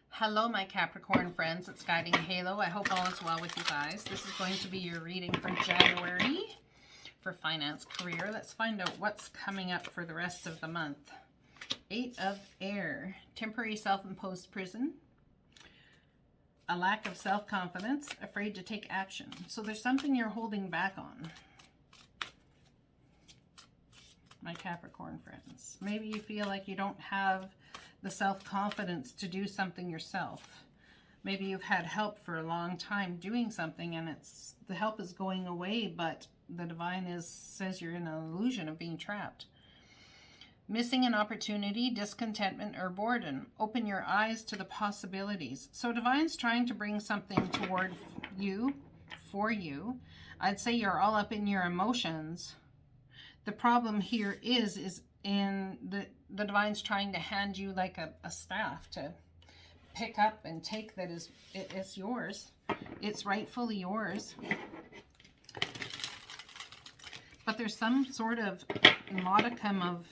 Hello, my Capricorn friends. It's Guiding Halo. I hope all is well with you guys. This is going to be your reading for January for finance, career. Let's find out what's coming up for the rest of the month. 8 of Air, temporary self-imposed prison, a lack of self-confidence, afraid to take action. So there's something you're holding back on, my Capricorn friends. Maybe you feel like you don't have the self-confidence to do something yourself. Maybe you've had help for a long time doing something and the help is going away, but the divine says you're in an illusion of being trapped. Missing an opportunity, discontentment, or boredom. Open your eyes to the possibilities. So divine's trying to bring something toward you, for you. I'd say you're all up in your emotions. The problem here is in the divine's trying to hand you like a staff to pick up and take that it's yours. It's rightfully yours. But there's some sort of modicum of,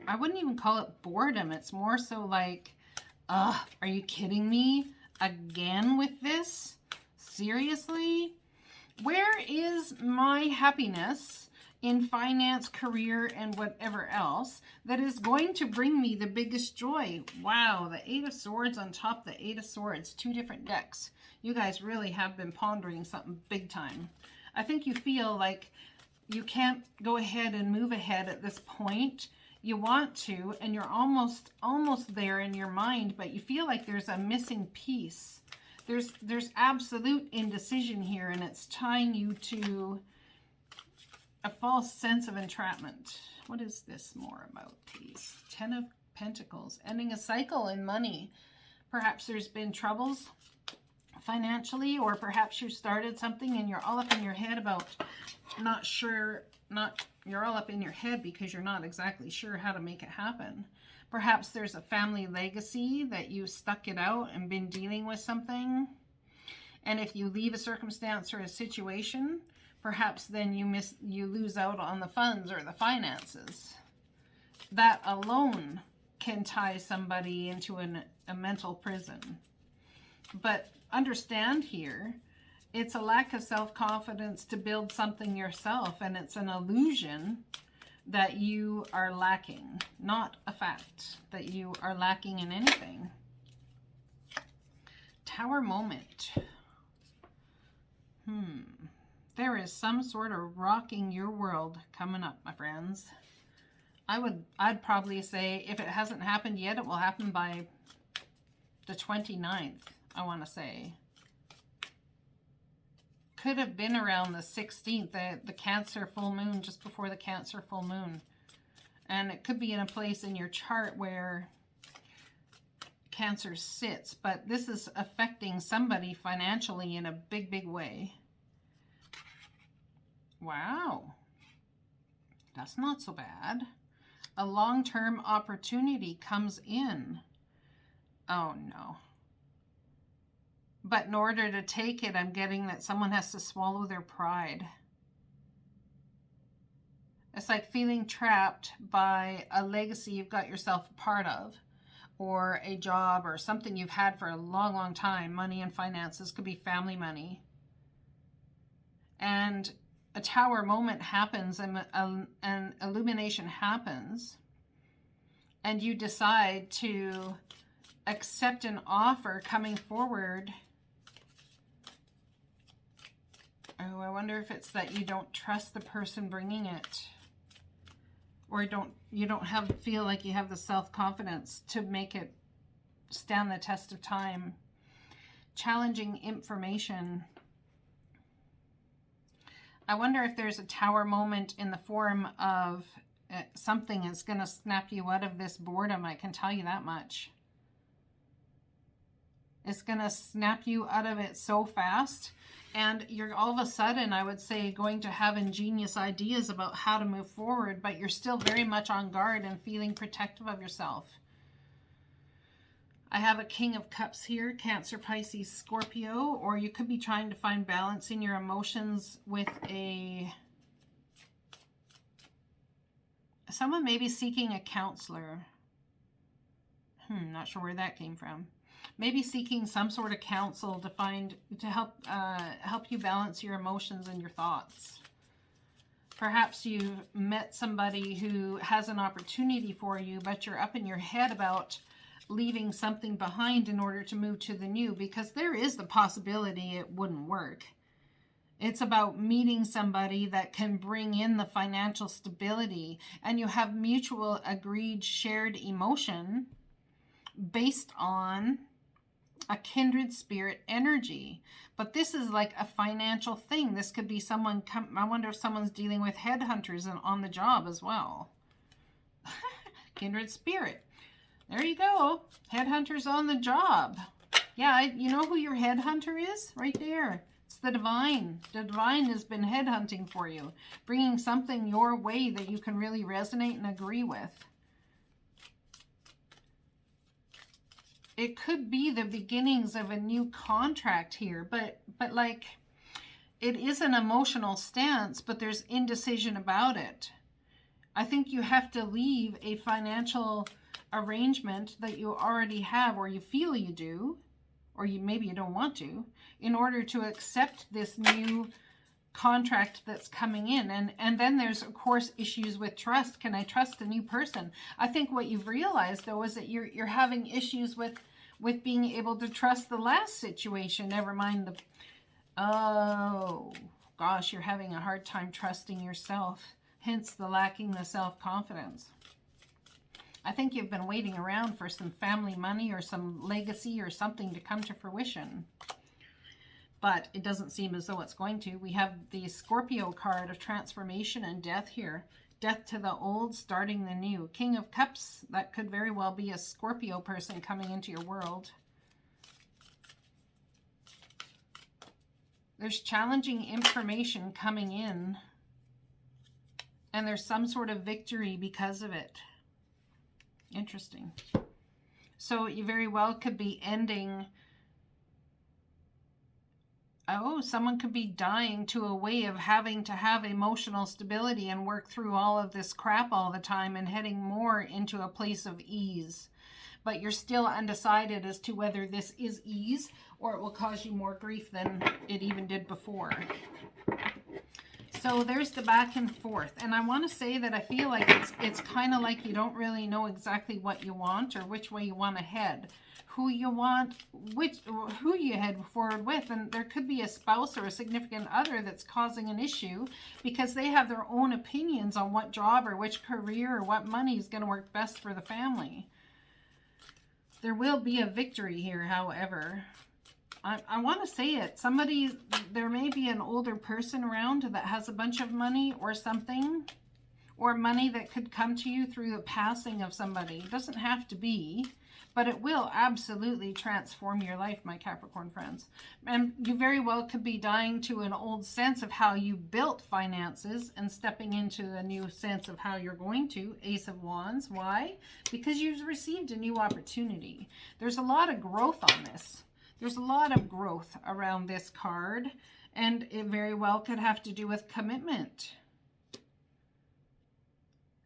I wouldn't even call it boredom. It's more so like, are you kidding me? Again with this? Seriously? Where is my happiness in finance, career, and whatever else that is going to bring me the biggest joy? Wow, the 8 of Swords on top of the 8 of Swords, 2 different decks. You guys really have been pondering something big time. I think you feel like you can't go ahead and move ahead at this point. You want to, and you're almost there in your mind, but you feel like there's a missing piece. There's absolute indecision here, and it's tying you to a false sense of entrapment. What is this more about, please? 10 of Pentacles, ending a cycle in money. Perhaps there's been troubles financially, or perhaps you started something and you're all up in your head about you're all up in your head because you're not exactly sure how to make it happen. Perhaps there's a family legacy that you stuck it out and been dealing with something. And if you leave a circumstance or a situation, perhaps then you lose out on the funds or the finances. That alone can tie somebody into a mental prison. But understand here, it's a lack of self-confidence to build something yourself, and it's an illusion that you are lacking, not a fact that you are lacking in anything. Tower moment. There is some sort of rocking your world coming up, my friends. I'd probably say if it hasn't happened yet, it will happen by the 29th, I want to say. Could have been around the 16th, the Cancer full moon, just before the Cancer full moon. And it could be in a place in your chart where Cancer sits, but this is affecting somebody financially in a big, big way. Wow, that's not so bad. A long-term opportunity comes in. Oh no. But in order to take it, I'm getting that someone has to swallow their pride. It's like feeling trapped by a legacy you've got yourself a part of, or a job, or something you've had for a long, long time. Money and finances, could be family money. And a tower moment happens, and an illumination happens, and you decide to accept an offer coming forward. Oh, I wonder if it's that you don't trust the person bringing it, or you don't feel like you have the self-confidence to make it stand the test of time. Challenging information. I wonder if there's a tower moment in the form of something that's going to snap you out of this boredom. I can tell you that much. It's going to snap you out of it so fast. And you're all of a sudden, I would say, going to have ingenious ideas about how to move forward, but you're still very much on guard and feeling protective of yourself. I have a King of Cups here, Cancer, Pisces, Scorpio, or you could be trying to find balance in your emotions with someone maybe seeking a counselor. Not sure where that came from. Maybe seeking some sort of counsel to help you balance your emotions and your thoughts. Perhaps you've met somebody who has an opportunity for you, but you're up in your head about leaving something behind in order to move to the new, because there is the possibility it wouldn't work. It's about meeting somebody that can bring in the financial stability, and you have mutual agreed shared emotion based on a kindred spirit energy. But this is like a financial thing. This could be someone, I wonder if someone's dealing with headhunters and on the job as well. Kindred spirit. There you go. Headhunters on the job. Yeah, you know who your headhunter is? Right there. It's the divine. The divine has been headhunting for you, bringing something your way that you can really resonate and agree with. It could be the beginnings of a new contract here, but like, it is an emotional stance, but there's indecision about it. I think you have to leave a financial arrangement that you already have, or you feel you do, or maybe you don't want to, in order to accept this new contract that's coming in. And then there's, of course, issues with trust. Can I trust a new person? I think what you've realized, though, is that you're having issues with being able to trust the last situation. Never mind oh gosh, you're having a hard time trusting yourself, hence the lacking the self-confidence. I think you've been waiting around for some family money or some legacy or something to come to fruition, but it doesn't seem as though it's going to. We have the Scorpio card of transformation and death here. Death to the old, starting the new. King of Cups, that could very well be a Scorpio person coming into your world. There's challenging information coming in, and there's some sort of victory because of it. Interesting. So you very well could be ending... Oh, someone could be dying to a way of having to have emotional stability and work through all of this crap all the time and heading more into a place of ease. But you're still undecided as to whether this is ease or it will cause you more grief than it even did before. So there's the back and forth. And I want to say that I feel like it's kind of like you don't really know exactly what you want or which way you want to head. Who you want, who you head forward with, and there could be a spouse or a significant other that's causing an issue because they have their own opinions on what job or which career or what money is going to work best for the family. There will be a victory here, however. I want to say it. There may be an older person around that has a bunch of money or something, or money that could come to you through the passing of somebody. It doesn't have to be, but it will absolutely transform your life, my Capricorn friends. And you very well could be dying to an old sense of how you built finances and stepping into a new sense of how you're going to. Ace of Wands. Why? Because you've received a new opportunity. There's a lot of growth on this. There's a lot of growth around this card, and it very well could have to do with commitment.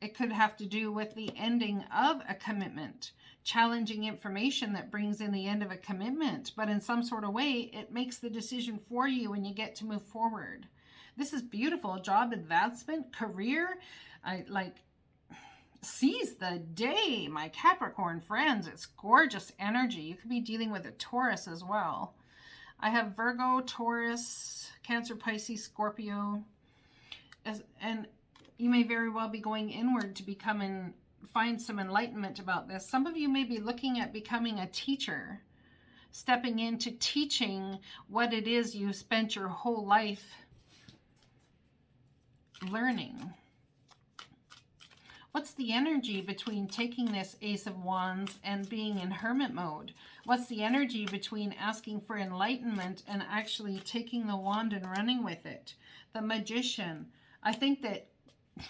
It could have to do with the ending of a commitment, challenging information that brings in the end of a commitment, but in some sort of way, it makes the decision for you and you get to move forward. This is beautiful. Job advancement, career, seize the day, my Capricorn friends. It's gorgeous energy. You could be dealing with a Taurus as well. I have Virgo, Taurus, Cancer, Pisces, Scorpio, and you may very well be going inward to find some enlightenment about this. Some of you may be looking at becoming a teacher, stepping into teaching what it is you spent your whole life learning. What's the energy between taking this Ace of Wands and being in hermit mode? What's the energy between asking for enlightenment and actually taking the wand and running with it? The Magician. I think that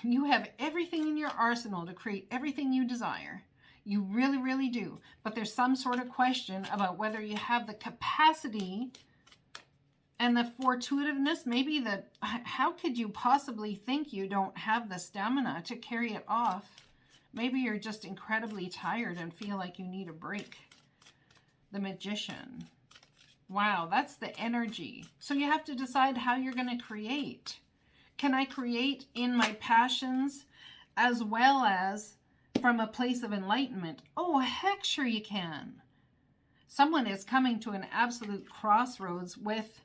you have everything in your arsenal to create everything you desire. You really, really do. But there's some sort of question about whether you have the capacity and the fortuitiveness, maybe the, how could you possibly think you don't have the stamina to carry it off? Maybe you're just incredibly tired and feel like you need a break. The Magician. Wow, that's the energy. So you have to decide how you're going to create. Can I create in my passions as well as from a place of enlightenment? Oh, heck, sure you can. Someone is coming to an absolute crossroads with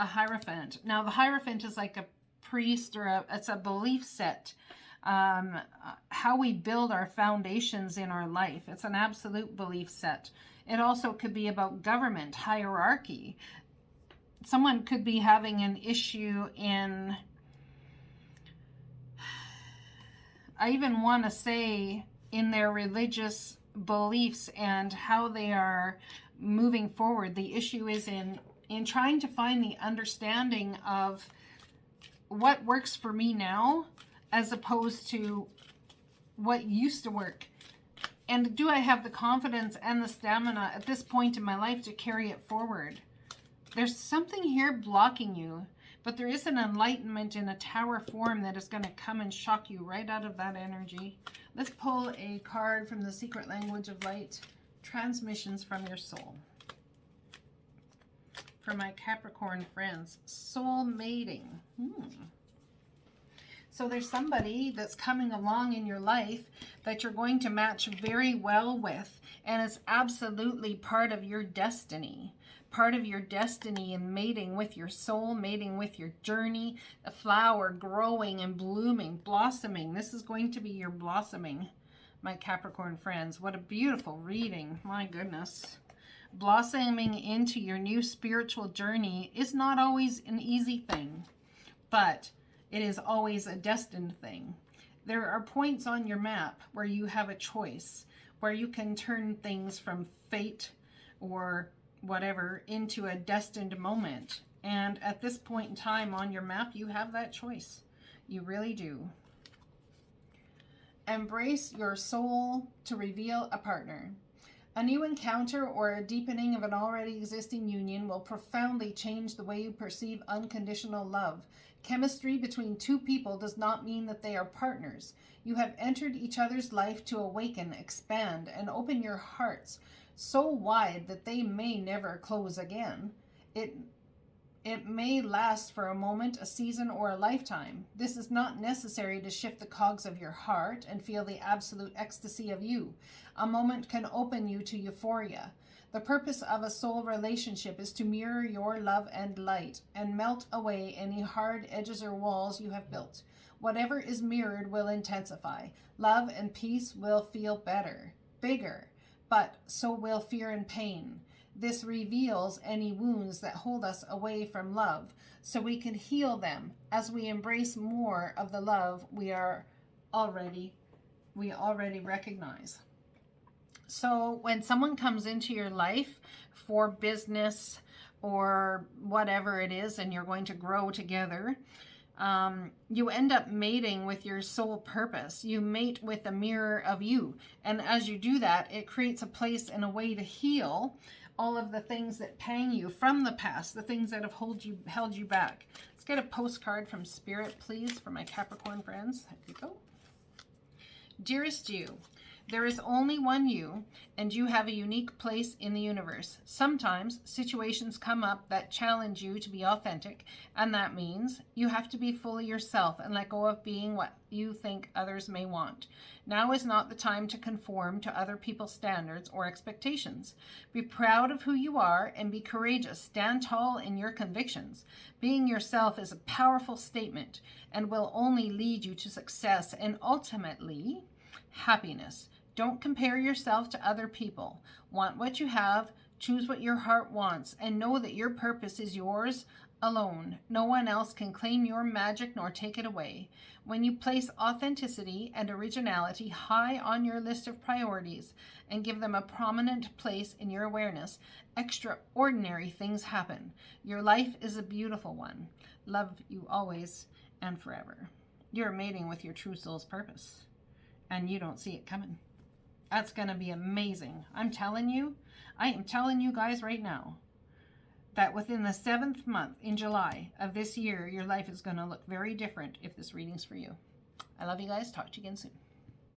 a Hierophant. Now, the Hierophant is like a priest or it's a belief set. How we build our foundations in our life. It's an absolute belief set. It also could be about government, hierarchy. Someone could be having an issue in, I even want to say, in their religious beliefs and how they are moving forward. The issue is in trying to find the understanding of what works for me now as opposed to what used to work. And do I have the confidence and the stamina at this point in my life to carry it forward? There's something here blocking you, but there is an enlightenment in a tower form that is going to come and shock you right out of that energy. Let's pull a card from the Secret Language of Light, Transmissions from Your Soul. For my Capricorn friends, soul mating. So there's somebody that's coming along in your life that you're going to match very well with, and it's absolutely part of your destiny. Part of your destiny in mating with your soul, mating with your journey, a flower growing and blooming, blossoming. This is going to be your blossoming, my Capricorn friends. What a beautiful reading. My goodness. Blossoming into your new spiritual journey is not always an easy thing, but it is always a destined thing. There are points on your map where you have a choice, where you can turn things from fate or whatever into a destined moment. And at this point in time on your map, you have that choice. You really do. Embrace your soul to reveal a partner. A new encounter or a deepening of an already existing union will profoundly change the way you perceive unconditional love. Chemistry between two people does not mean that they are partners. You have entered each other's life to awaken, expand, and open your hearts so wide that they may never close again. It may last for a moment, a season, or a lifetime. This is not necessary to shift the cogs of your heart and feel the absolute ecstasy of you. A moment can open you to euphoria. The purpose of a soul relationship is to mirror your love and light and melt away any hard edges or walls you have built. Whatever is mirrored will intensify. Love and peace will feel better, bigger, but so will fear and pain. This reveals any wounds that hold us away from love, so we can heal them as we embrace more of the love we already recognize. So when someone comes into your life for business or whatever it is, and you're going to grow together, you end up mating with your soul purpose. You mate with a mirror of you. And as you do that, it creates a place and a way to heal all of the things that pang you from the past, the things that have held you back. Let's get a postcard from Spirit, please, for my Capricorn friends. There you go. Dearest you, there is only one you, and you have a unique place in the universe. Sometimes situations come up that challenge you to be authentic, and that means you have to be fully yourself and let go of being what you think others may want. Now is not the time to conform to other people's standards or expectations. Be proud of who you are and be courageous. Stand tall in your convictions. Being yourself is a powerful statement and will only lead you to success and ultimately happiness. Don't compare yourself to other people. Want what you have, choose what your heart wants, and know that your purpose is yours alone. No one else can claim your magic nor take it away. When you place authenticity and originality high on your list of priorities and give them a prominent place in your awareness, extraordinary things happen. Your life is a beautiful one. Love you always and forever. You're mating with your true soul's purpose, and you don't see it coming. That's going to be amazing. I am telling you guys right now, that within the 7th month in July of this year, your life is going to look very different if this reading's for you. I love you guys. Talk to you again soon.